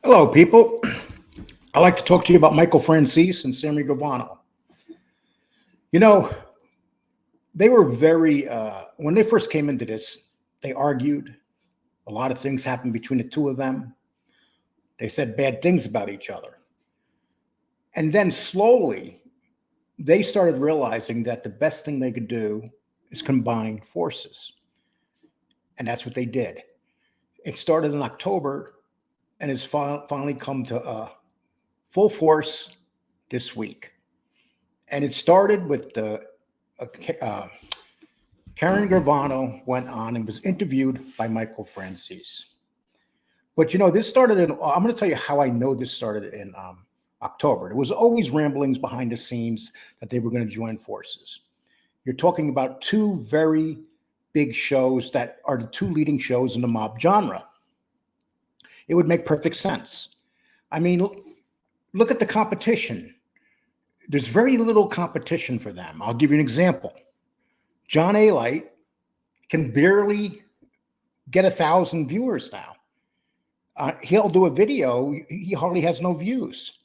Hello, people. I'd like to talk to you about Michael Franzese and Sammy Gravano. You know, they were when they first came into this, they argued. A lot of things happened between the two of them. They said bad things about each other. And then slowly, they started realizing that the best thing they could do is combine forces. And that's what they did. It started in October and has finally come to full force this week. And it started with Karan Gravano went on and was interviewed by Michael Franzese. But this started I'm going to tell you how I know this started in October. There was always ramblings behind the scenes that they were going to join forces. You're talking about two very big shows that are the two leading shows in the mob genre. It would make perfect sense. I mean, look at the competition. There's very little competition for them. I'll give you an example. John A. Light can barely get 1,000 viewers now. He'll do a video. He hardly has no views.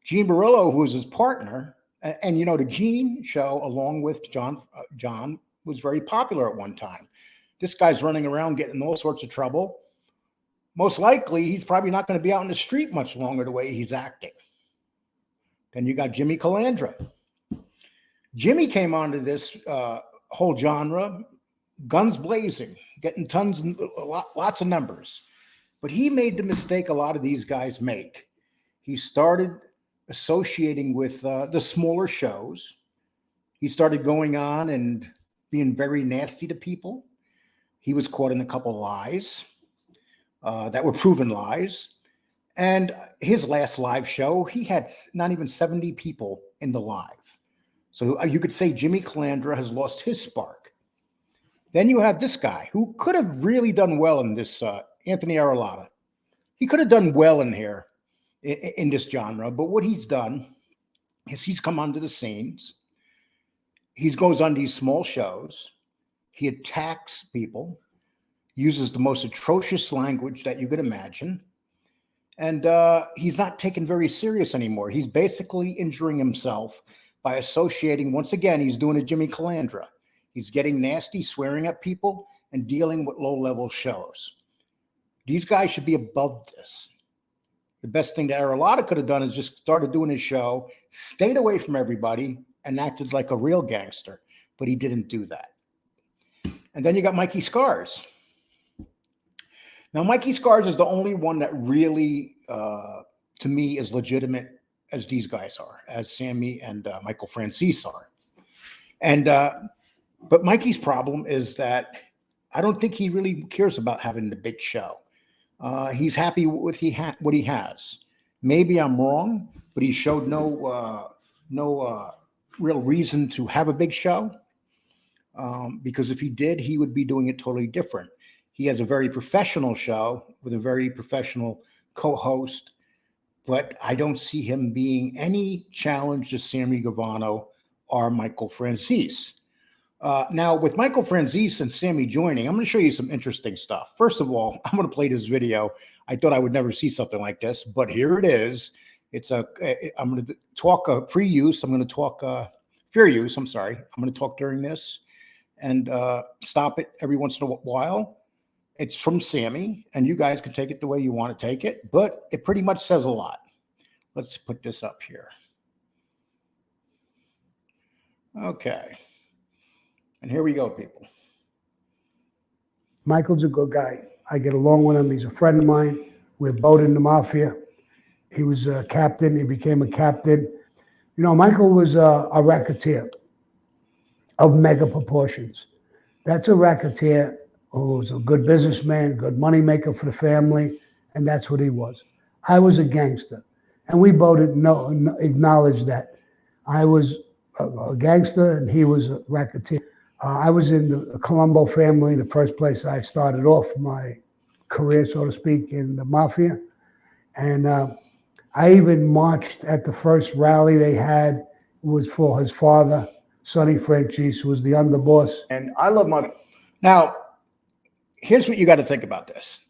Gene Barillo, who is his partner, and the Gene show along with John was very popular at one time. This guy's running around getting in all sorts of trouble. Most likely, he's probably not going to be out in the street much longer the way he's acting. Then you got Jimmy Calandra. Jimmy came onto this whole genre, guns blazing, getting tons and lots of numbers. But he made the mistake a lot of these guys make. He started associating with the smaller shows. He started going on and being very nasty to people. He was caught in a couple of lies that were proven lies. And his last live show, he had not even 70 people in the live. So you could say Jimmy Calandra has lost his spark. Then you have this guy who could have really done well in this, Anthony Aralotta. He could have done well in here in this genre, but what he's done is he's come onto the scenes. He goes on these small shows. He attacks people, uses the most atrocious language that you could imagine. And he's not taken very serious anymore. He's basically injuring himself by associating. Once again, he's doing a Jimmy Calandra. He's getting nasty, swearing at people, and dealing with low-level shows. These guys should be above this. The best thing that Aralotta could have done is just started doing his show, stayed away from everybody, and acted like a real gangster. But he didn't do that. And then you got Mikey Scars. Now, Mikey Scars is the only one that really, to me, is legitimate as these guys are, as Sammy and Michael Franzese are. And but Mikey's problem is that I don't think he really cares about having the big show. He's happy with what he has. Maybe I'm wrong, but he showed no real reason to have a big show. Because if he did, he would be doing it totally different. He has a very professional show with a very professional co-host, but I don't see him being any challenge to Sammy Gravano or Michael Franzese. Now, with Michael Franzese and Sammy joining, I'm going to show you some interesting stuff. First of all, I'm going to play this video. I thought I would never see something like this, but here it is. I'm going to talk free use. I'm going to talk fair use. I'm sorry. I'm going to talk during this and stop it every once in a while. It's from Sammy, and you guys can take it the way you want to take it, but it pretty much says a lot. Let's put this up here. Okay. And here we go, people. Michael's a good guy. I get along with him. He's a friend of mine. We're both in the mafia. He was a captain. He became a captain. Michael was a racketeer of mega proportions. That's a racketeer who was a good businessman, good money maker for the family, and that's what he was. I was a gangster, and we both acknowledged that. I was a gangster, and he was a racketeer. I was in the Colombo family, the first place I started off my career, so to speak, in the mafia. And I even marched at the first rally they had. It was for his father, Sonny Franzese, who was the underboss. And I love my... Now, here's what you got to think about this.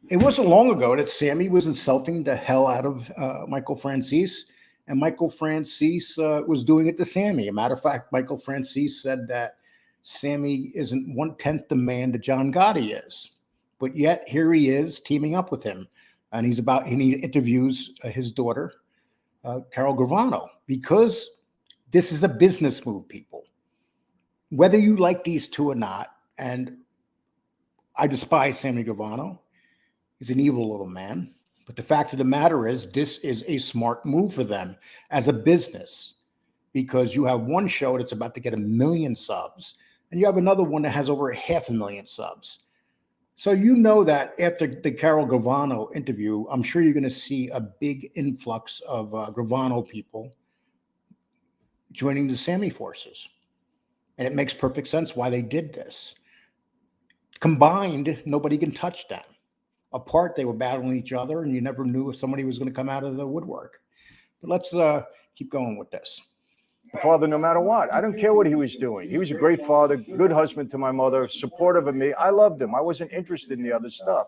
It wasn't long ago that Sammy was insulting the hell out of Michael Franzese, and Michael Franzese was doing it to Sammy. A matter of fact, Michael Franzese said that Sammy isn't 1/10 the man that John Gotti is, but yet here he is teaming up with him, and he interviews his daughter, Karan Gravano, because this is a business move, people. Whether you like these two or not, and I despise Sammy Gravano. He's an evil little man. But the fact of the matter is, this is a smart move for them as a business, because you have one show that's about to get 1 million subs, and you have another one that has over 500,000 subs. So you know that after the Karan Gravano interview, I'm sure you're going to see a big influx of Gravano people joining the Sammy forces. And it makes perfect sense why they did this. Combined, nobody can touch them. Apart, they were battling each other, and you never knew if somebody was going to come out of the woodwork. But let's keep going with this. Father, no matter what. I don't care what he was doing. He was a great father, good husband to my mother, supportive of me. I loved him. I wasn't interested in the other stuff.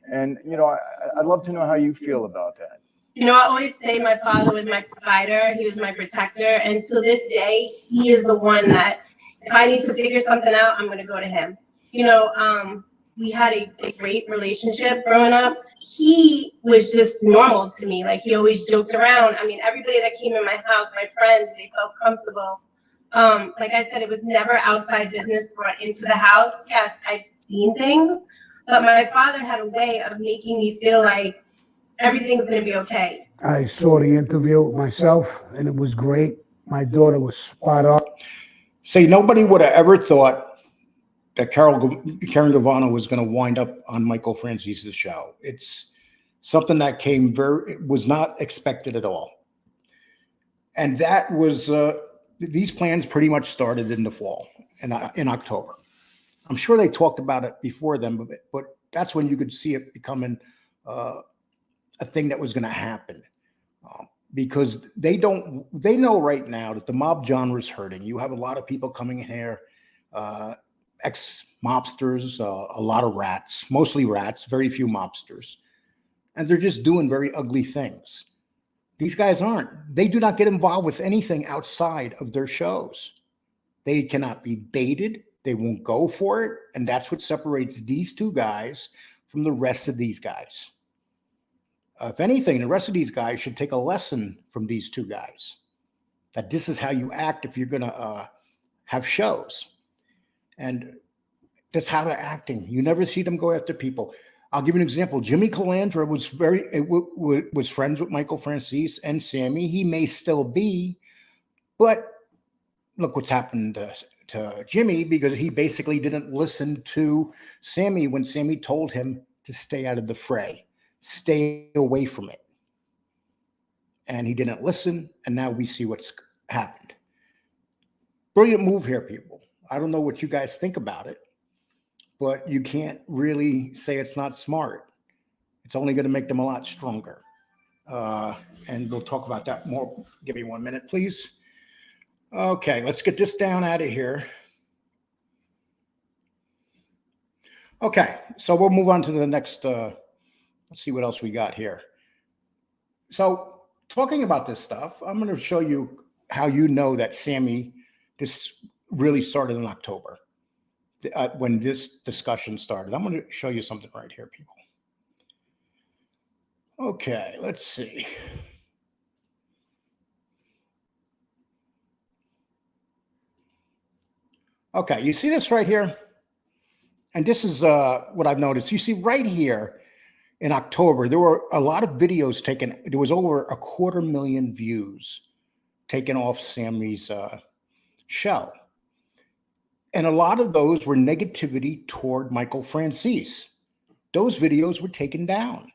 And, you know, I'd love to know how you feel about that. You know, I always say my father was my provider. He was my protector. And to this day, he is the one that if I need to figure something out, I'm going to go to him. You know, we had a great relationship growing up. He was just normal to me. Like, he always joked around. I mean, everybody that came in my house, my friends, they felt comfortable. Like I said, it was never outside business brought into the house. Yes, I've seen things, but my father had a way of making me feel like everything's going to be okay. I saw the interview myself, and it was great. My daughter was spot on. See, nobody would have ever thought that Karan Gravano was going to wind up on Michael Franzese's show. It's something that was not expected at all. And that was, these plans pretty much started in the fall, in October. I'm sure they talked about it before then, but that's when you could see it becoming a thing that was going to happen. Because they know right now that the mob genre is hurting. You have a lot of people coming in here, ex-mobsters, a lot of rats, mostly rats, very few mobsters. And they're just doing very ugly things. These guys aren't. They do not get involved with anything outside of their shows. They cannot be baited. They won't go for it. And that's what separates these two guys from the rest of these guys. If anything, the rest of these guys should take a lesson from these two guys, that this is how you act if you're going to have shows. And that's how they're acting. You never see them go after people. I'll give you an example. Jimmy Calandra was friends with Michael Franzese and Sammy. He may still be, but look what's happened to Jimmy, because he basically didn't listen to Sammy when Sammy told him to stay out of the fray. Stay away from it. And he didn't listen, and now we see what's happened. Brilliant move here, people. I don't know what you guys think about it, but you can't really say it's not smart. It's only going to make them a lot stronger. And we'll talk about that more. Give me 1 minute, please. Okay, let's get this down out of here. Okay, so we'll move on to the next. Let's see what else we got here. So talking about this stuff, I'm going to show you how you know that Sammy, this really started in October when this discussion started. I'm going to show you something right here, people. Okay, let's see. Okay, you see this right here? And this is what I've noticed. You see right here, in October, there were a lot of videos taken. There was over 250,000 views taken off Sammy's show. And a lot of those were negativity toward Michael Franzese. Those videos were taken down.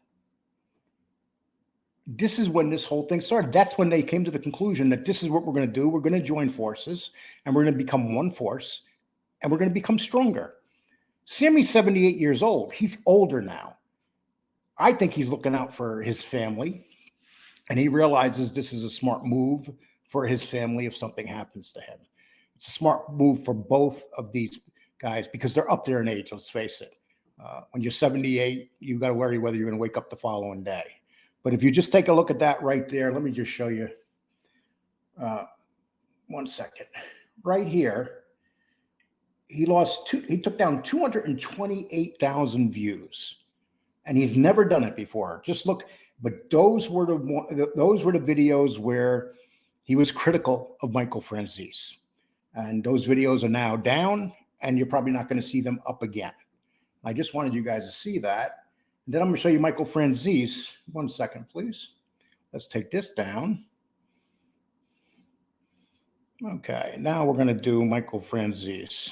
This is when this whole thing started. That's when they came to the conclusion that this is what we're going to do. We're going to join forces, and we're going to become one force, and we're going to become stronger. Sammy's 78 years old. He's older now. I think he's looking out for his family, and he realizes this is a smart move for his family if something happens to him. It's a smart move for both of these guys because they're up there in age, let's face it. When you're 78, you got to worry whether you're going to wake up the following day. But if you just take a look at that right there, let me just show you. 1 second. Right here, he took down 228,000 views, and he's never done it before. Just look, but those were the videos where he was critical of Michael Franzese, and those videos are now down, and you're probably not going to see them up again. I just wanted you guys to see that. And then I'm going to show you Michael Franzese. 1 second, please. Let's take this down. Okay, now we're going to do Michael Franzese.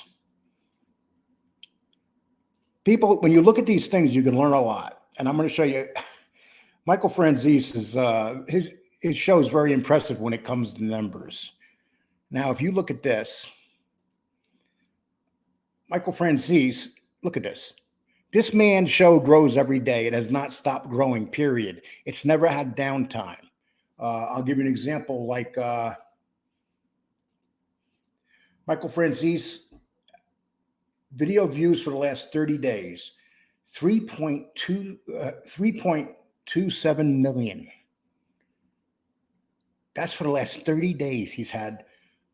People, when you look at these things, you can learn a lot. And I'm going to show you Michael Franzese is his show is very impressive when it comes to numbers. Now, if you look at this, Michael Franzese, look at this. This man's show grows every day. It has not stopped growing, period. It's never had downtime. I'll give you an example like Michael Franzese, video views for the last 30 days, 3.27 million. That's for the last 30 days. He's had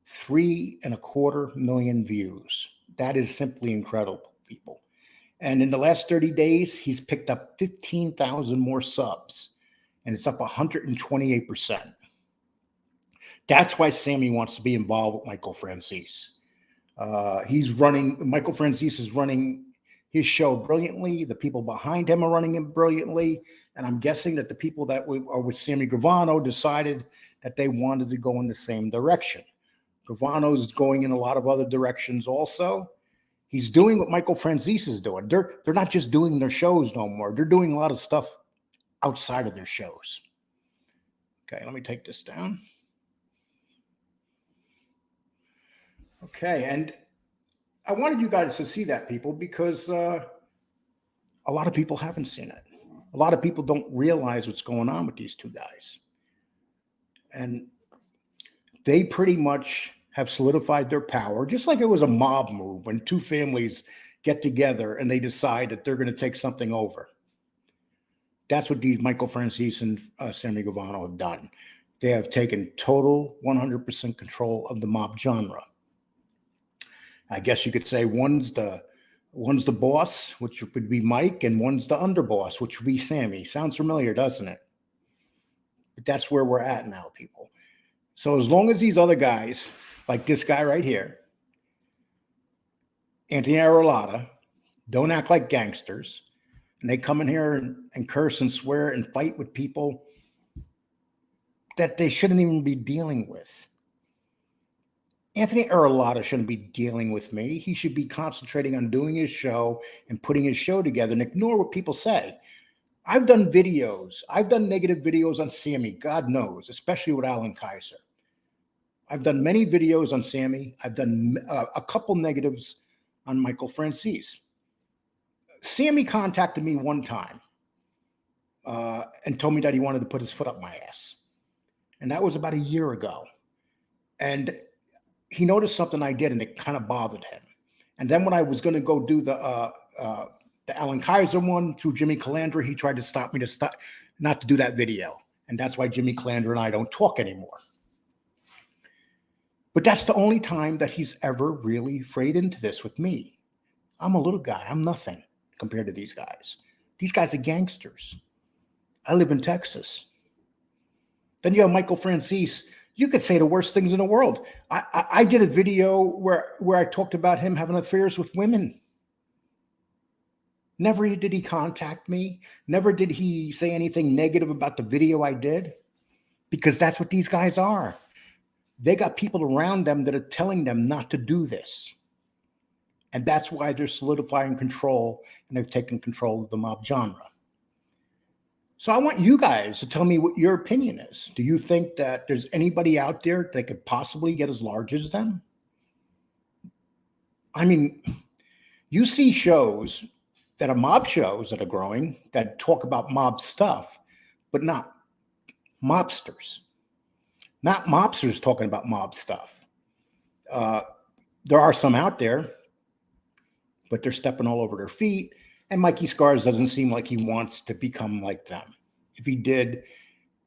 3.25 million views. That is simply incredible, people. And in the last 30 days, he's picked up 15,000 more subs, and it's up 128%. That's why Sammy wants to be involved with Michael Franzese. Michael Franzese is running his show brilliantly. The people behind him are running it brilliantly. And I'm guessing that the people that are with Sammy Gravano decided that they wanted to go in the same direction. Gravano's going in a lot of other directions also. He's doing what Michael Franzese is doing. They're not just doing their shows no more. They're doing a lot of stuff outside of their shows. Okay, let me take this down. Okay, and I wanted you guys to see that, people, because a lot of people haven't seen it. A lot of people don't realize what's going on with these two guys. And they pretty much have solidified their power, just like it was a mob move when two families get together and they decide that they're going to take something over. That's what these Michael Franzese and Sammy Gravano have done. They have taken total 100% control of the mob genre. I guess you could say one's the boss, which would be Mike, and one's the underboss, which would be Sammy. Sounds familiar, doesn't it? But that's where we're at now, people. So as long as these other guys, like this guy right here, Anthony Arolata, don't act like gangsters, and they come in here and curse and swear and fight with people that they shouldn't even be dealing with. Anthony Arolata shouldn't be dealing with me. He should be concentrating on doing his show and putting his show together and ignore what people say. I've done videos. I've done negative videos on Sammy, God knows, especially with Alan Kaiser. I've done many videos on Sammy. I've done a couple negatives on Michael Franzese. Sammy contacted me one time and told me that he wanted to put his foot up my ass. And that was about a year ago. And he noticed something I did, and it kind of bothered him. And then when I was going to go do the Alan Kaiser one through Jimmy Calandra, he tried to stop me not to do that video. And that's why Jimmy Calandra and I don't talk anymore. But that's the only time that he's ever really frayed into this with me. I'm a little guy. I'm nothing compared to these guys. These guys are gangsters. I live in Texas. Then you have Michael Franzese. You could say the worst things in the world. I did a video where I talked about him having affairs with women. Never did he contact me. Never did he say anything negative about the video I did, because that's what these guys are. They got people around them that are telling them not to do this. And that's why they're solidifying control, and they've taken control of the mob genre. So I want you guys to tell me what your opinion is. Do you think that there's anybody out there that could possibly get as large as them? I mean, you see shows that are mob shows that are growing that talk about mob stuff, but not mobsters. Not mobsters talking about mob stuff. There are some out there, but they're stepping all over their feet. And Mikey Scars doesn't seem like he wants to become like them. If he did,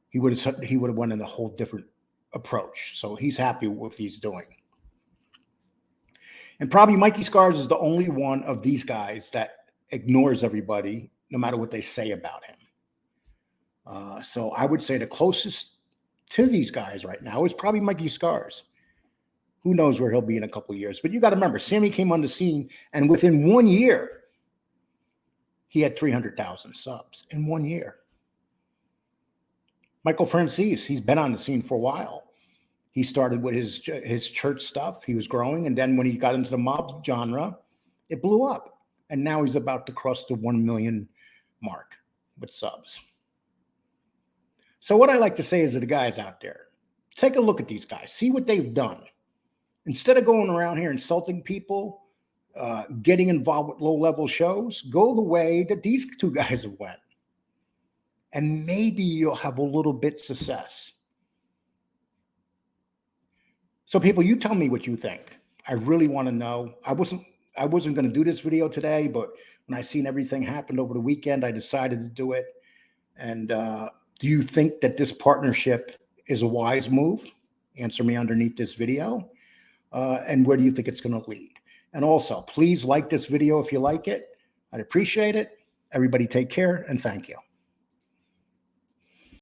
he would have went in a whole different approach. So he's happy with what he's doing. And probably Mikey Scars is the only one of these guys that ignores everybody, no matter what they say about him. So I would say the closest to these guys right now is probably Mikey Scars. Who knows where he'll be in a couple of years? But you got to remember, Sammy came on the scene, and within 1 year, he had 300,000 subs in 1 year. Michael Franzese, he's been on the scene for a while. He started with his church stuff. He was growing, and then when he got into the mob genre, it blew up. And now he's about to cross the 1 million mark with subs. So what I like to say is to the guys out there, take a look at these guys. See what they've done. Instead of going around here insulting people, getting involved with low-level shows, go the way that these two guys have went. And maybe you'll have a little bit success. So people, you tell me what you think. I really want to know. I wasn't going to do this video today, but when I seen everything happened over the weekend, I decided to do it. And do you think that this partnership is a wise move? Answer me underneath this video. And where do you think it's going to lead? And also, please like this video if you like it. I'd appreciate it. Everybody take care and thank you.